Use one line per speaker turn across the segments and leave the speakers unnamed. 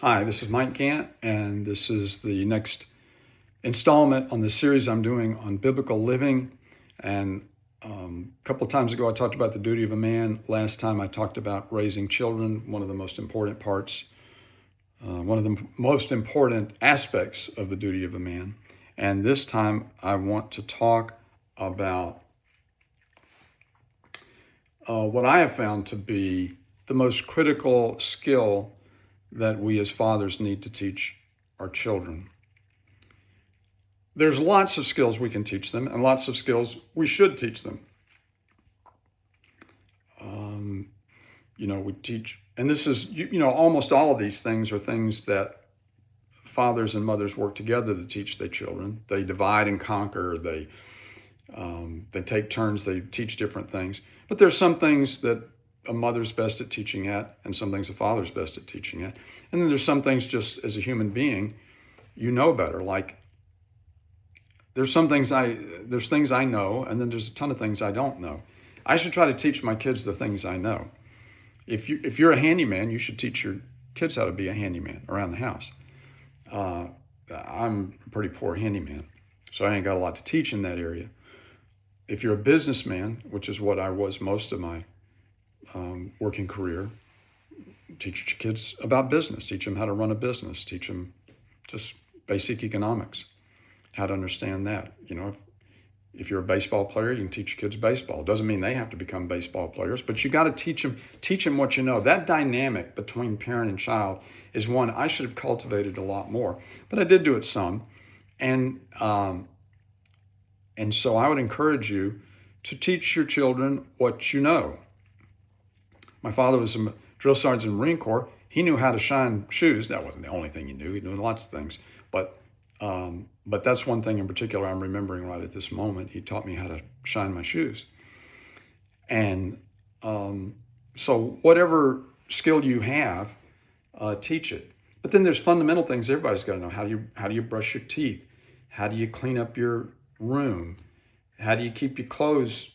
Hi, this is Mike Gant, and this is the next installment on the series I'm doing on biblical living. And a couple of times ago, I talked about the duty of a man. Last time, I talked about raising children, one of the most important parts, one of the most important aspects of the duty of a man. And this time, I want to talk about what I have found to be the most critical skill that we as fathers need to teach our children. There's lots of skills we can teach them and lots of skills we should teach them. We teach, and this is, almost all of these things are things that fathers and mothers work together to teach their children. They divide and conquer. They take turns. They teach different things. But there's some things that a mother's best at teaching at, and some things a father's best at teaching at. And then there's some things just as a human being, you know better. Like there's things I know, and then there's a ton of things I don't know. I should try to teach my kids the things I know. If you're a handyman, you should teach your kids how to be a handyman around the house. I'm a pretty poor handyman, so I ain't got a lot to teach in that area. If you're a businessman, which is what I was most of my working career, teach your kids about business, teach them how to run a business, teach them just basic economics, how to understand that. If you're a baseball player, you can teach your kids baseball. It doesn't mean they have to become baseball players, but you got to teach them what you know. That dynamic between parent and child is one I should have cultivated a lot more, but I did do it some. And so I would encourage you to teach your children what you know. My father was a drill sergeant in the Marine Corps. He knew how to shine shoes. That wasn't the only thing he knew. He knew lots of things. But that's one thing in particular I'm remembering right at this moment. He taught me how to shine my shoes. And so whatever skill you have, teach it. But then there's fundamental things everybody's got to know. How do you brush your teeth? How do you clean up your room? How do you keep your clothes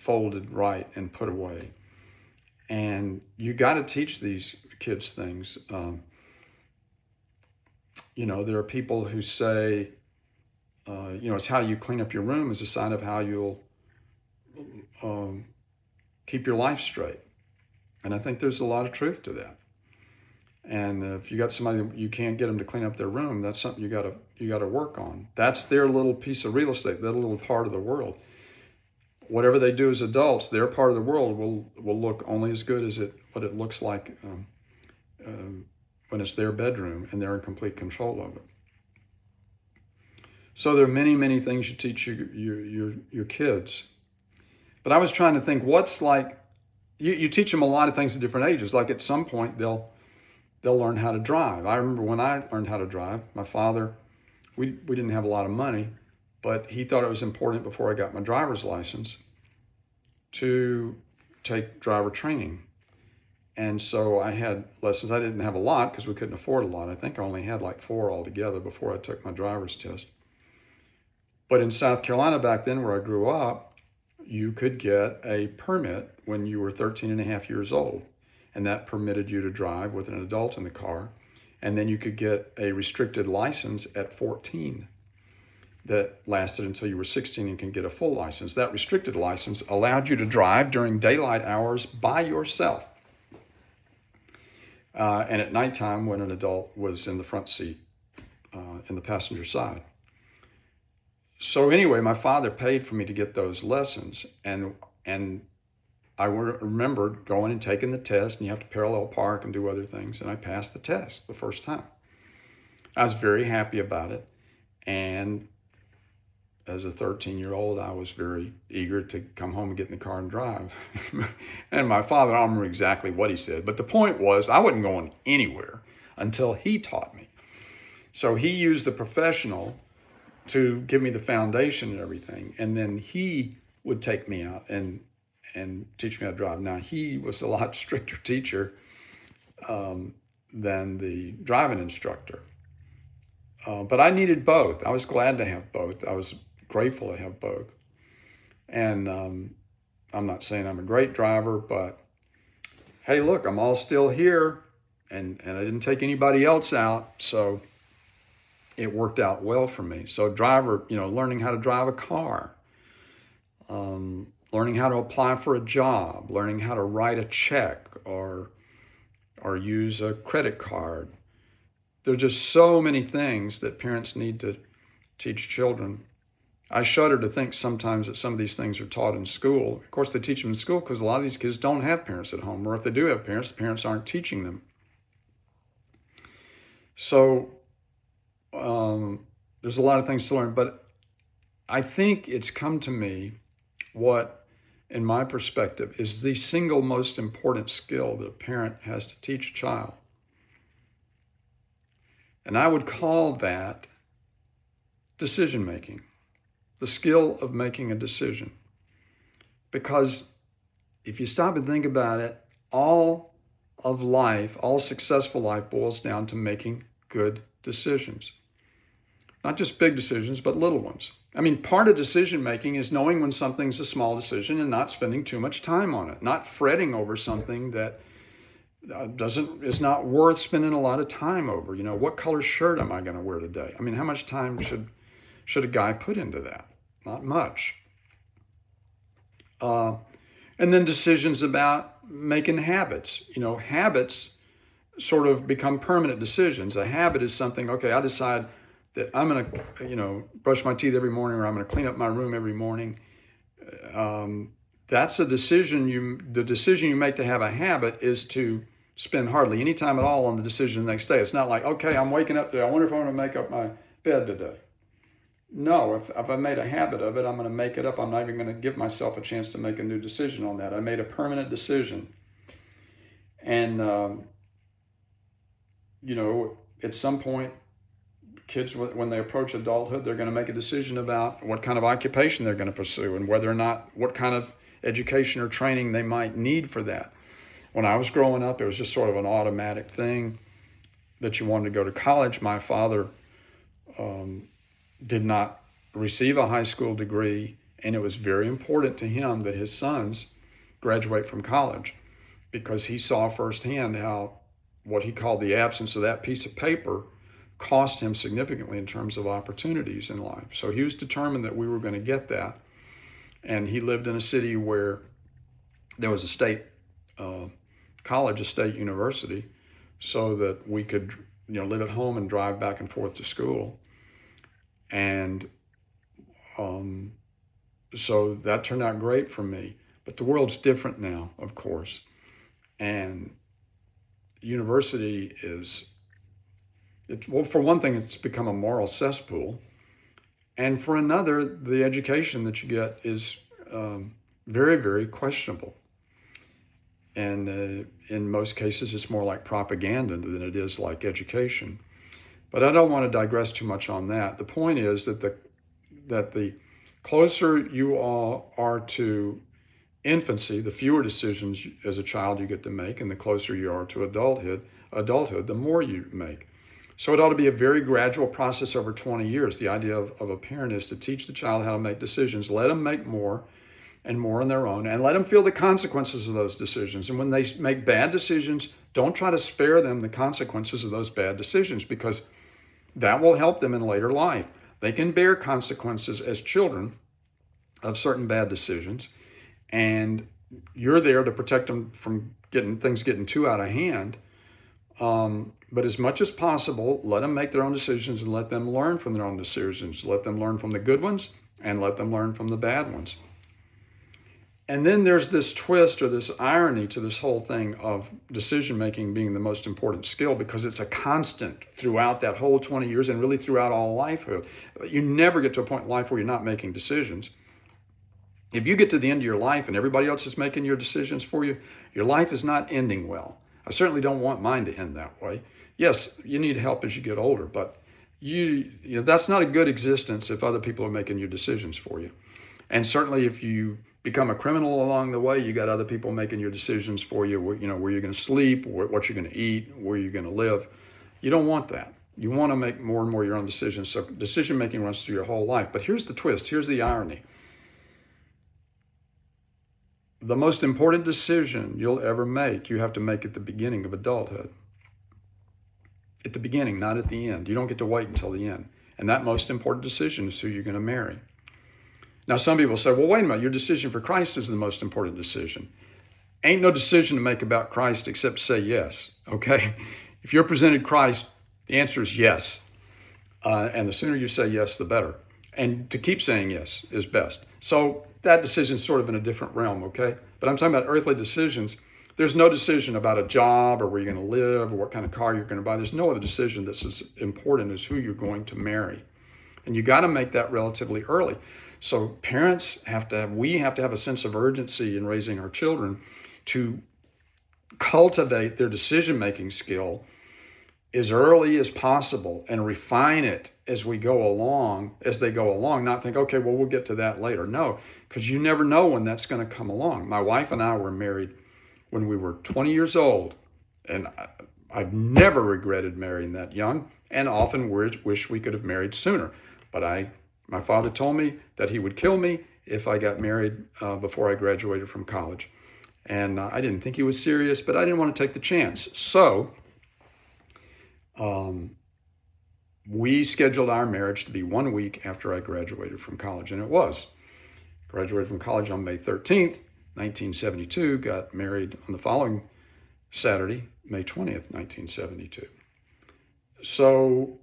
folded right and put away? And you got to teach these kids things. There are people who say, it's how you clean up your room is a sign of how you'll keep your life straight. And I think there's a lot of truth to that. And if you got somebody you can't get them to clean up their room, that's something you got to work on. That's their little piece of real estate, that little part of the world. Whatever they do as adults, their part of the world will look only as good as what it looks like when it's their bedroom and they're in complete control of it. So there are many, many things you teach your kids. But I was trying to think, what's like, you teach them a lot of things at different ages. Like at some point they'll learn how to drive. I remember when I learned how to drive, my father, we didn't have a lot of money, but he thought it was important before I got my driver's license to take driver training. And so I had lessons. I didn't have a lot because we couldn't afford a lot. I think I only had like 4 altogether before I took my driver's test. But in South Carolina back then where I grew up, you could get a permit when you were 13 and a half years old. And that permitted you to drive with an adult in the car. And then you could get a restricted license at 14 that lasted until you were 16 and can get a full license. That restricted license allowed you to drive during daylight hours by yourself. And at nighttime when an adult was in the front seat, in the passenger side. So anyway, my father paid for me to get those lessons. And I remember going and taking the test, and you have to parallel park and do other things. And I passed the test the first time. I was very happy about it. And as a 13-year-old, I was very eager to come home and get in the car and drive. And my father, I don't remember exactly what he said, but the point was I wasn't going anywhere until he taught me. So he used the professional to give me the foundation and everything. And then he would take me out and teach me how to drive. Now, he was a lot stricter teacher than the driving instructor. But I needed both. I was glad to have both. I was grateful to have both. And I'm not saying I'm a great driver, but hey, look, I'm all still here. and I didn't take anybody else out, so it worked out well for me. So learning how to drive a car, learning how to apply for a job, learning how to write a check or use a credit card. There's just so many things that parents need to teach children. I shudder to think sometimes that some of these things are taught in school. Of course, they teach them in school because a lot of these kids don't have parents at home, or if they do have parents, the parents aren't teaching them. So there's a lot of things to learn, but I think it's come to me what, in my perspective, is the single most important skill that a parent has to teach a child. And I would call that decision making, the skill of making a decision. Because if you stop and think about it, all of life, all successful life boils down to making good decisions. Not just big decisions, but little ones. I mean, part of decision making is knowing when something's a small decision and not spending too much time on it, not fretting over something that is not worth spending a lot of time over. What color shirt am I going to wear today? I mean, how much time should a guy put into that? Not much. And then decisions about making habits. Habits sort of become permanent decisions. A habit is something, okay, I decide that I'm going to, brush my teeth every morning, or I'm going to clean up my room every morning. That's a decision. The decision you make to have a habit is to spend hardly any time at all on the decision the next day. It's not like, okay, I'm waking up today, I wonder if I'm going to make up my bed today. No, if I made a habit of it, I'm going to make it up. I'm not even going to give myself a chance to make a new decision on that. I made a permanent decision. And, at some point, kids, when they approach adulthood, they're going to make a decision about what kind of occupation they're going to pursue and whether or not, what kind of education or training they might need for that. When I was growing up, it was just sort of an automatic thing that you wanted to go to college. My father did not receive a high school degree, and it was very important to him that his sons graduate from college, because he saw firsthand how what he called the absence of that piece of paper cost him significantly in terms of opportunities in life. So he was determined that we were going to get that. And he lived in a city where there was a state college, a state university, so that we could, live at home and drive back and forth to school. And so that turned out great for me. But the world's different now, of course. And university for one thing, it's become a moral cesspool. And for another, the education that you get is very, very questionable. And in most cases, it's more like propaganda than it is like education. But I don't want to digress too much on that. The point is that the closer you all are to infancy, the fewer decisions as a child you get to make, and the closer you are to adulthood, the more you make. So it ought to be a very gradual process over 20 years. The idea of a parent is to teach the child how to make decisions, let them make more and more on their own, and let them feel the consequences of those decisions. And when they make bad decisions, don't try to spare them the consequences of those bad decisions, because that will help them in later life. They can bear consequences as children of certain bad decisions, and you're there to protect them from getting too out of hand. But as much as possible, let them make their own decisions and let them learn from their own decisions. Let them learn from the good ones and let them learn from the bad ones. And then there's this twist or this irony to this whole thing of decision-making being the most important skill, because it's a constant throughout that whole 20 years and really throughout all lifehood. You never get to a point in life where you're not making decisions. If you get to the end of your life and everybody else is making your decisions for you, your life is not ending well. I certainly don't want mine to end that way. Yes, you need help as you get older, but that's not a good existence if other people are making your decisions for you. And certainly if you become a criminal along the way, you got other people making your decisions for you, where you're going to sleep, what you're going to eat, where you're going to live. You don't want that. You want to make more and more your own decisions. So decision making runs through your whole life. But here's the twist. Here's the irony. The most important decision you'll ever make, you have to make at the beginning of adulthood. at the beginning, not at the end. You don't get to wait until the end. And that most important decision is who you're going to marry. Now, some people say, well, wait a minute, your decision for Christ is the most important decision. Ain't no decision to make about Christ except say yes, okay? If you're presented Christ, the answer is yes. And the sooner you say yes, the better. And to keep saying yes is best. So that decision is sort of in a different realm, okay? But I'm talking about earthly decisions. There's no decision about a job or where you're going to live or what kind of car you're going to buy. There's no other decision that's as important as who you're going to marry. And you got to make that relatively early. So parents we have to have a sense of urgency in raising our children to cultivate their decision-making skill as early as possible and refine it as they go along, not think, okay, well, we'll get to that later. No, because you never know when that's going to come along. My wife and I were married when we were 20 years old, and I've never regretted marrying that young, and often wish we could have married sooner. But my father told me that he would kill me if I got married before I graduated from college. And I didn't think he was serious, but I didn't want to take the chance. So we scheduled our marriage to be 1 week after I graduated from college, and it was. Graduated from college on May 13th, 1972, got married on the following Saturday, May 20th, 1972. So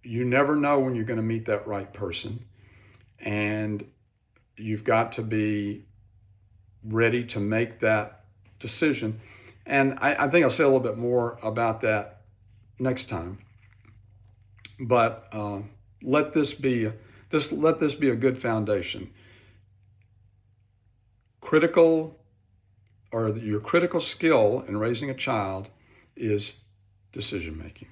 you never know when you're going to meet that right person, and you've got to be ready to make that decision. And I think I'll say a little bit more about that next time. But let this be a good foundation. Your critical skill in raising a child is decision making.